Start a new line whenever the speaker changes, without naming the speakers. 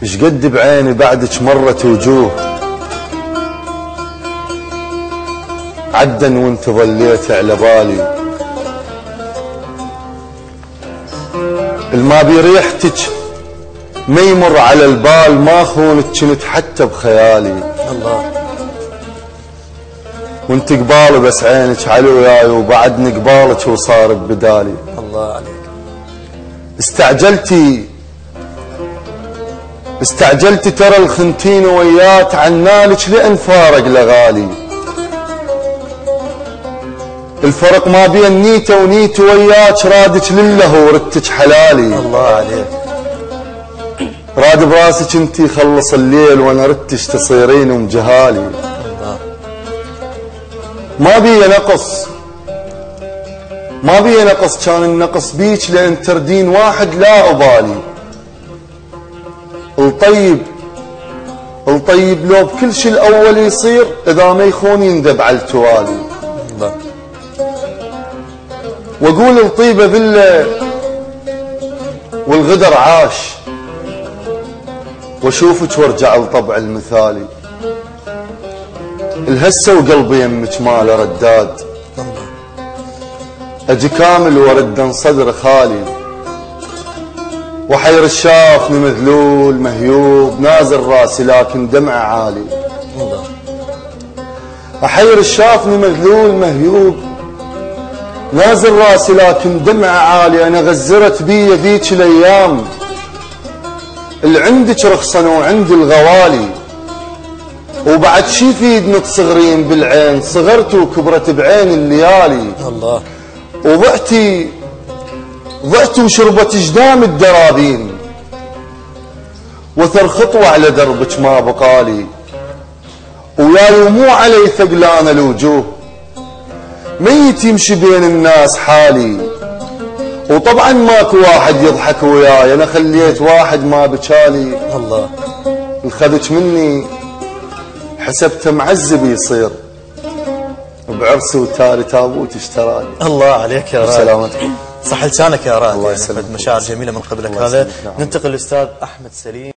شقد بعيني بعدك مرت وجوه، عدن وانت ظليت على بالي، الما بريحتك ما يمر على البال، ما خونك كنت حتى بخيالي.
الله.
وانت قبالي بس عينك على وياي، وبعدني قبالك وصار ببدالي.
الله عليك.
استعجلتي ترى الخنتين وياك، عنالك لأن فارق لغالي. الفرق ما بين نيته ونيته وياك، رادك لله وردتك حلالي.
الله عليك.
راد براسك انتي خلص الليل، وانا ردتك تصيرين ومجهالي.
الله.
ما بي نقص كان النقص بيك، لان تردين واحد لا أبالي. الطيب لو بكل شي الاول يصير، اذا ما يخون يندب على التوالي.
الله.
واقول الطيبه ذله والغدر عاش، واشوفك وارجع لطبع المثالي. الهسه وقلبي يمك ماله رداد، اجي كامل وردا صدر خالي. وحير الشافني مذلول مهيوب، نازل راسي لكن دمع عالي.
الله.
احير الشافني مذلول مهيوب، نازل راسي لكن دمع عالي. انا غزرت بي ذيك الايام، اللي عندك رخصن وعندي الغوالي. وبعد شي يفيد نتصغرين بالعين، صغرت وكبرت بعين الليالي.
الله.
ضعت وشربت جدام الدرابين، وثر خطوة على دربك ما بقالي. وياي ومو علي ثقلان الوجوه، ميت يمشي بين الناس حالي. وطبعا ماكو واحد يضحك وياي، انا خليت واحد ما بكالي.
الله.
الخذك مني حسبته معذب يصير، بعرسي وتاري تابوت اشتراني.
الله عليك يا راد.
سلامتكم.
صح لسانك يا راد.
الله يسلمك.
مشاعر جميله من قبلك. هذا ننتقل للاستاذ احمد سليم.